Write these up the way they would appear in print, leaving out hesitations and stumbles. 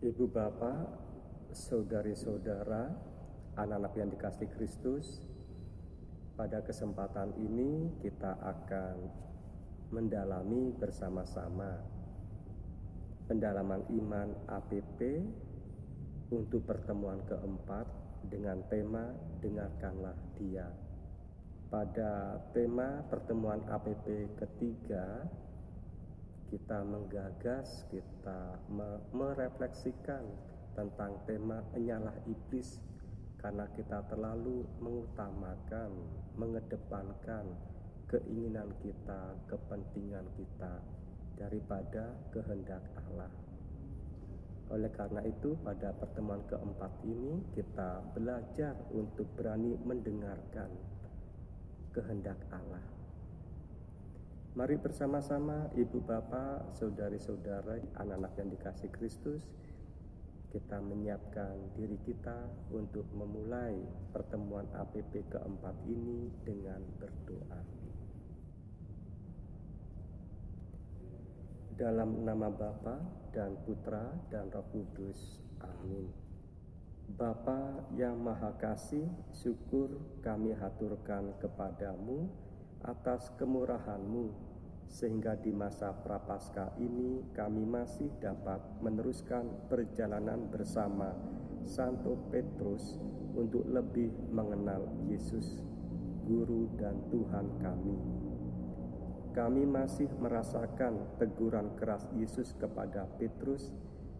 Ibu bapak, saudari-saudara, anak-anak yang dikasihi Kristus, pada kesempatan ini kita akan mendalami bersama-sama pendalaman iman APP untuk pertemuan keempat dengan tema Dengarkanlah Dia. Pada tema pertemuan APP ketiga, kita menggagas, kita merefleksikan tentang tema Enyalah Iblis, karena kita terlalu mengutamakan, mengedepankan keinginan kita, kepentingan kita daripada kehendak Allah. Oleh karena itu, pada pertemuan keempat ini kita belajar untuk berani mendengarkan kehendak Allah. Mari bersama-sama ibu bapak, saudari-saudara, anak-anak yang dikasihi Kristus, kita menyiapkan diri kita untuk memulai pertemuan APP keempat ini dengan berdoa. Dalam nama Bapa dan Putra dan Roh Kudus. Amin. Bapa yang Maha Kasih, syukur kami haturkan kepadamu atas kemurahan-Mu, sehingga di masa Prapaskah ini kami masih dapat meneruskan perjalanan bersama Santo Petrus untuk lebih mengenal Yesus, Guru dan Tuhan kami. Kami masih merasakan teguran keras Yesus kepada Petrus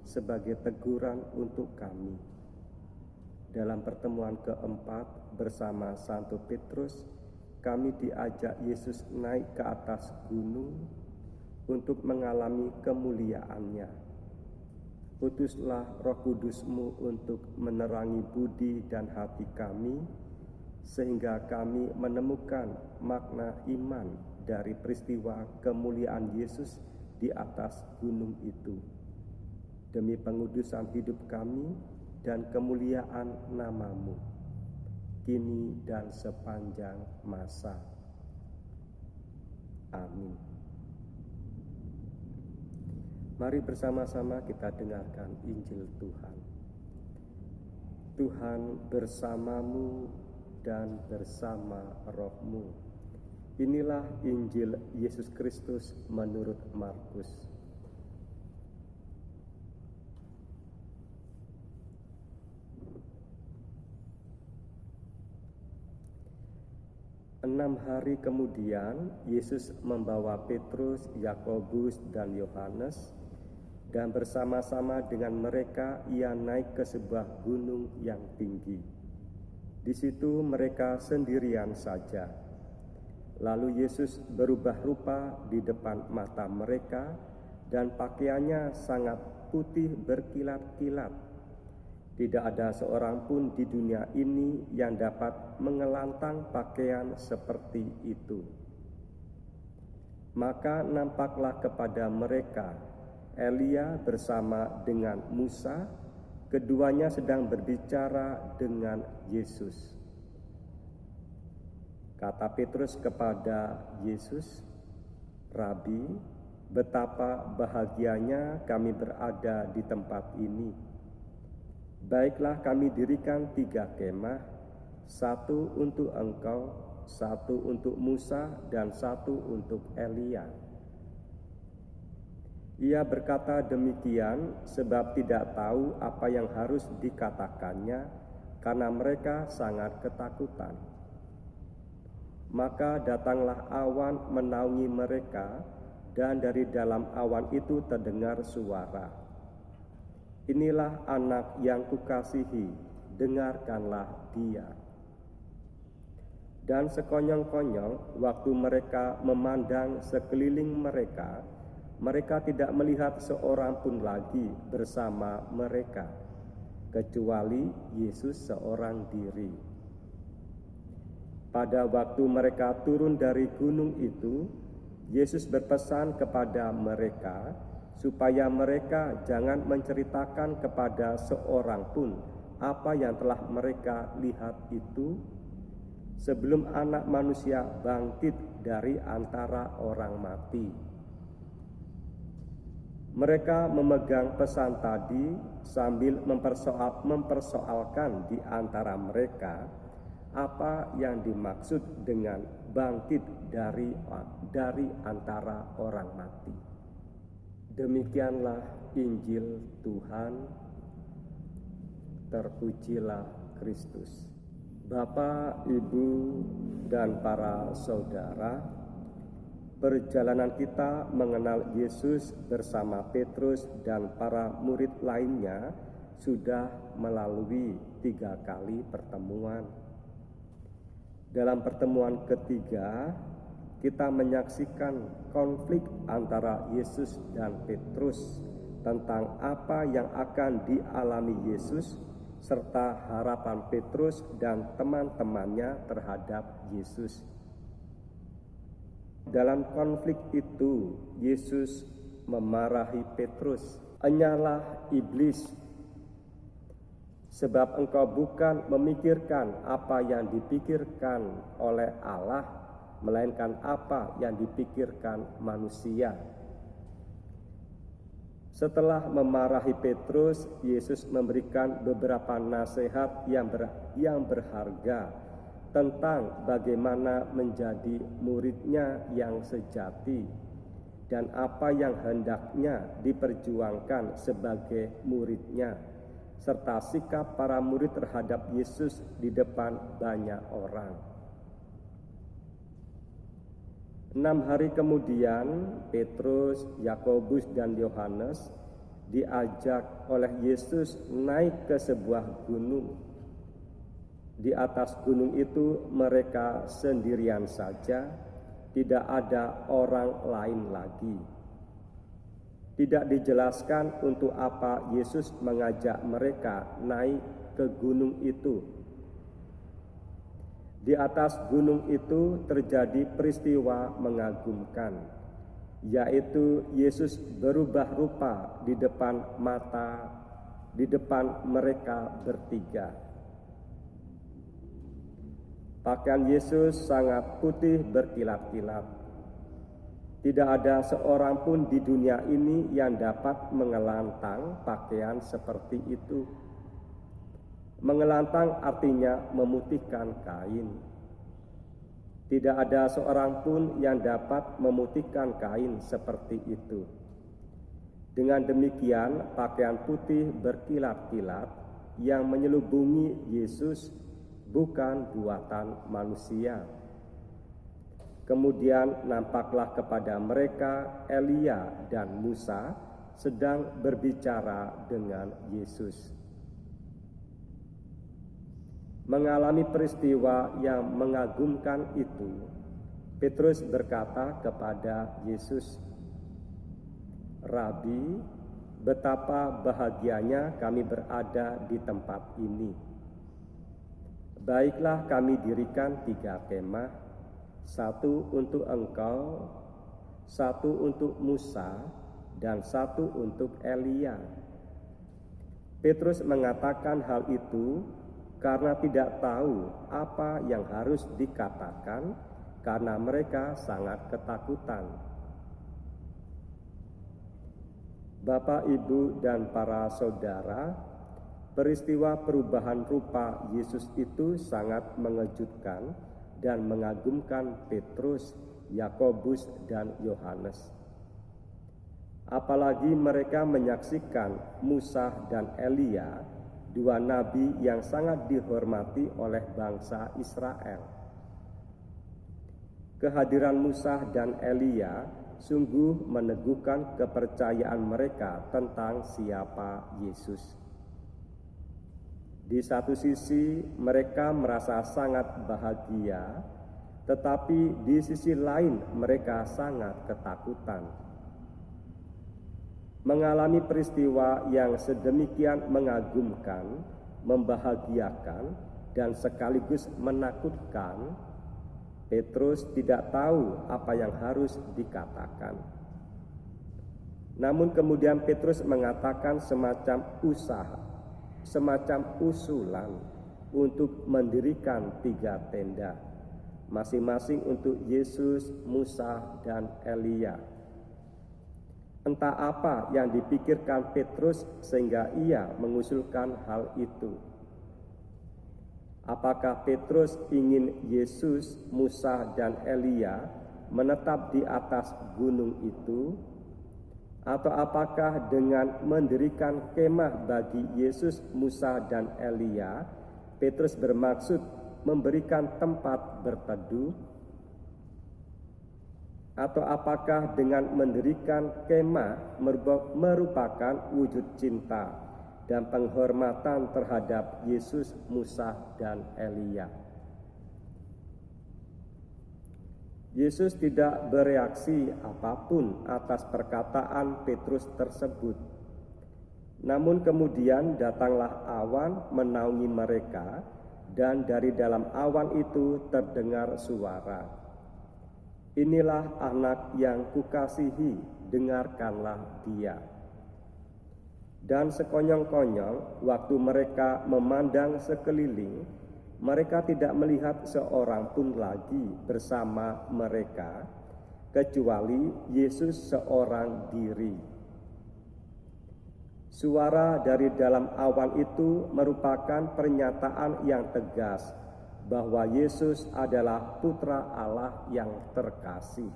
sebagai teguran untuk kami. Dalam pertemuan keempat bersama Santo Petrus, kami diajak Yesus naik ke atas gunung untuk mengalami kemuliaan-Nya. Utuslah Roh Kudus-Mu untuk menerangi budi dan hati kami, sehingga kami menemukan makna iman dari peristiwa kemuliaan Yesus di atas gunung itu, demi pengudusan hidup kami dan kemuliaan nama-Mu, kini dan sepanjang masa. Amin. Mari bersama-sama kita dengarkan Injil Tuhan. Tuhan bersamamu dan bersama roh-Mu. Inilah Injil Yesus Kristus menurut Markus. Enam hari kemudian, Yesus membawa Petrus, Yakobus, dan Yohanes, dan bersama-sama dengan mereka ia naik ke sebuah gunung yang tinggi. Di situ mereka sendirian saja. Lalu Yesus berubah rupa di depan mata mereka, dan pakaiannya sangat putih berkilat-kilat. Tidak ada seorang pun di dunia ini yang dapat mengelantang pakaian seperti itu. Maka nampaklah kepada mereka Elia bersama dengan Musa, keduanya sedang berbicara dengan Yesus. Kata Petrus kepada Yesus, "Rabi, betapa bahagianya kami berada di tempat ini. Baiklah kami dirikan 3 kemah, 1 untuk Engkau, 1 untuk Musa, dan 1 untuk Elia." Ia berkata demikian sebab tidak tahu apa yang harus dikatakannya, karena mereka sangat ketakutan. Maka datanglah awan menaungi mereka, dan dari dalam awan itu terdengar suara, "Inilah anak yang kukasihi, dengarkanlah dia." Dan sekonyong-konyong waktu mereka memandang sekeliling mereka, mereka tidak melihat seorang pun lagi bersama mereka, kecuali Yesus seorang diri. Pada waktu mereka turun dari gunung itu, Yesus berpesan kepada mereka supaya mereka jangan menceritakan kepada seorang pun apa yang telah mereka lihat itu, sebelum Anak Manusia bangkit dari antara orang mati. Mereka memegang pesan tadi sambil mempersoalkan di antara mereka apa yang dimaksud dengan bangkit dari antara orang mati. Demikianlah Injil Tuhan, terpujilah Kristus. Bapak, Ibu, dan para saudara, perjalanan kita mengenal Yesus bersama Petrus dan para murid lainnya sudah melalui 3 kali pertemuan. Dalam pertemuan ketiga, kita menyaksikan konflik antara Yesus dan Petrus tentang apa yang akan dialami Yesus serta harapan Petrus dan teman-temannya terhadap Yesus. Dalam konflik itu, Yesus memarahi Petrus, "Enyalah iblis, sebab engkau bukan memikirkan apa yang dipikirkan oleh Allah, melainkan apa yang dipikirkan manusia." Setelah memarahi Petrus, Yesus memberikan beberapa nasihat yang berharga tentang bagaimana menjadi muridnya yang sejati dan apa yang hendaknya diperjuangkan sebagai muridnya, serta sikap para murid terhadap Yesus di depan banyak orang. 6 hari kemudian, Petrus, Yakobus, dan Yohanes diajak oleh Yesus naik ke sebuah gunung. Di atas gunung itu mereka sendirian saja, tidak ada orang lain lagi. Tidak dijelaskan untuk apa Yesus mengajak mereka naik ke gunung itu. Di atas gunung itu terjadi peristiwa mengagumkan, yaitu Yesus berubah rupa di depan mereka bertiga. Pakaian Yesus sangat putih berkilat-kilat. Tidak ada seorang pun di dunia ini yang dapat mengelantang pakaian seperti itu. Mengelantang artinya memutihkan kain. Tidak ada seorang pun yang dapat memutihkan kain seperti itu. Dengan demikian, pakaian putih berkilat-kilat yang menyelubungi Yesus bukan buatan manusia. Kemudian nampaklah kepada mereka Elia dan Musa sedang berbicara dengan Yesus. Mengalami peristiwa yang mengagumkan itu, Petrus berkata kepada Yesus, "Rabi, betapa bahagianya kami berada di tempat ini. Baiklah kami dirikan 3 kemah, 1 untuk engkau, 1 untuk Musa, dan 1 untuk Elia." Petrus mengatakan hal itu karena tidak tahu apa yang harus dikatakan, karena mereka sangat ketakutan. Bapak, Ibu, dan para saudara, peristiwa perubahan rupa Yesus itu sangat mengejutkan dan mengagumkan Petrus, Yakobus, dan Yohanes. Apalagi mereka menyaksikan Musa dan Elia, 2 nabi yang sangat dihormati oleh bangsa Israel. Kehadiran Musa dan Elia sungguh meneguhkan kepercayaan mereka tentang siapa Yesus. Di satu sisi mereka merasa sangat bahagia, tetapi di sisi lain mereka sangat ketakutan. Mengalami peristiwa yang sedemikian mengagumkan, membahagiakan, dan sekaligus menakutkan, Petrus tidak tahu apa yang harus dikatakan. Namun kemudian Petrus mengatakan semacam usulan untuk mendirikan 3 tenda, masing-masing untuk Yesus, Musa, dan Elia. Entah apa yang dipikirkan Petrus sehingga ia mengusulkan hal itu. Apakah Petrus ingin Yesus, Musa, dan Elia menetap di atas gunung itu? Atau apakah dengan mendirikan kemah bagi Yesus, Musa, dan Elia, Petrus bermaksud memberikan tempat berteduh? Atau apakah dengan mendirikan kemah merupakan wujud cinta dan penghormatan terhadap Yesus, Musa, dan Elia? Yesus tidak bereaksi apapun atas perkataan Petrus tersebut. Namun kemudian datanglah awan menaungi mereka, dan dari dalam awan itu terdengar suara, "Inilah anak yang kukasihi, dengarkanlah dia." Dan sekonyong-konyong waktu mereka memandang sekeliling, mereka tidak melihat seorang pun lagi bersama mereka, kecuali Yesus seorang diri. Suara dari dalam awan itu merupakan pernyataan yang tegas bahwa Yesus adalah Putra Allah yang terkasih.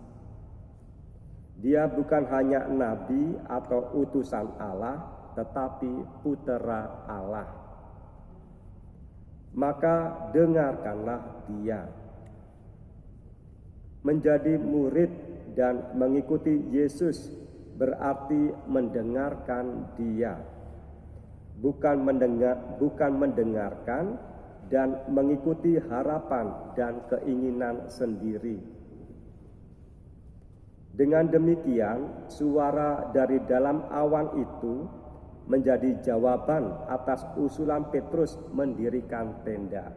Dia bukan hanya nabi atau utusan Allah, tetapi Putra Allah. Maka dengarkanlah dia. Menjadi murid dan mengikuti Yesus berarti mendengarkan dia, bukan mendengarkan dan mengikuti harapan dan keinginan sendiri. Dengan demikian, suara dari dalam awan itu menjadi jawaban atas usulan Petrus mendirikan tenda.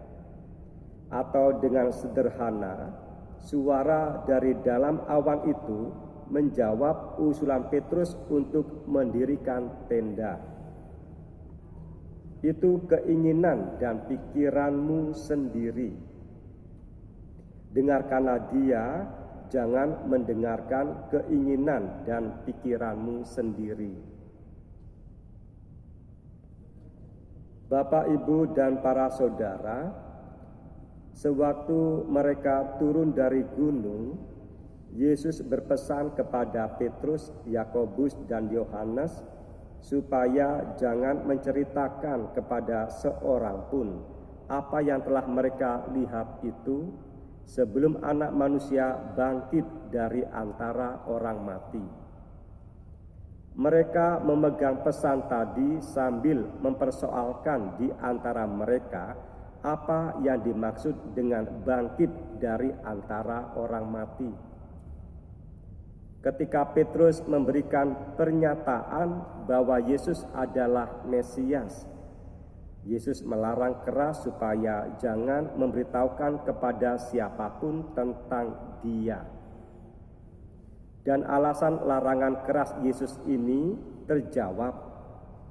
Atau dengan sederhana, suara dari dalam awan itu menjawab usulan Petrus untuk mendirikan tenda. Itu keinginan dan pikiranmu sendiri. Dengarkanlah dia, jangan mendengarkan keinginan dan pikiranmu sendiri. Bapak, Ibu, dan para saudara, sewaktu mereka turun dari gunung, Yesus berpesan kepada Petrus, Yakobus, dan Yohanes supaya jangan menceritakan kepada seorang pun apa yang telah mereka lihat itu sebelum Anak Manusia bangkit dari antara orang mati. Mereka memegang pesan tadi sambil mempersoalkan di antara mereka apa yang dimaksud dengan bangkit dari antara orang mati. Ketika Petrus memberikan pernyataan bahwa Yesus adalah Mesias, Yesus melarang keras supaya jangan memberitahukan kepada siapapun tentang dia. Dan alasan larangan keras Yesus ini terjawab,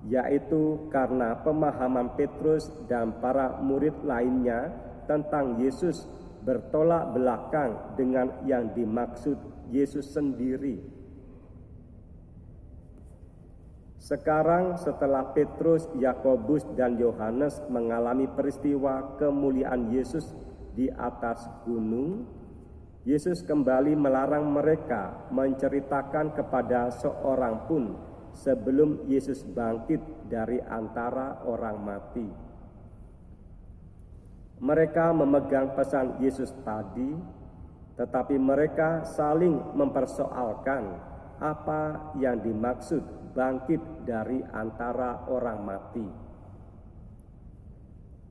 yaitu karena pemahaman Petrus dan para murid lainnya tentang Yesus bertolak belakang dengan yang dimaksud Yesus sendiri. Sekarang setelah Petrus, Yakobus, dan Yohanes mengalami peristiwa kemuliaan Yesus di atas gunung, Yesus kembali melarang mereka menceritakan kepada seorang pun sebelum Yesus bangkit dari antara orang mati. Mereka memegang pesan Yesus tadi, tetapi mereka saling mempersoalkan apa yang dimaksud bangkit dari antara orang mati.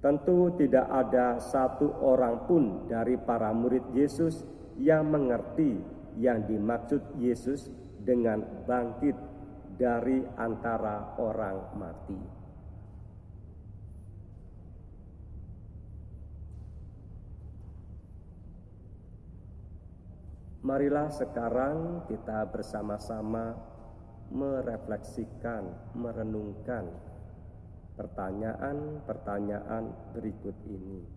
Tentu tidak ada satu orang pun dari para murid Yesus yang mengerti yang dimaksud Yesus dengan bangkit dari antara orang mati. Marilah sekarang kita bersama-sama merefleksikan, merenungkan pertanyaan-pertanyaan berikut ini.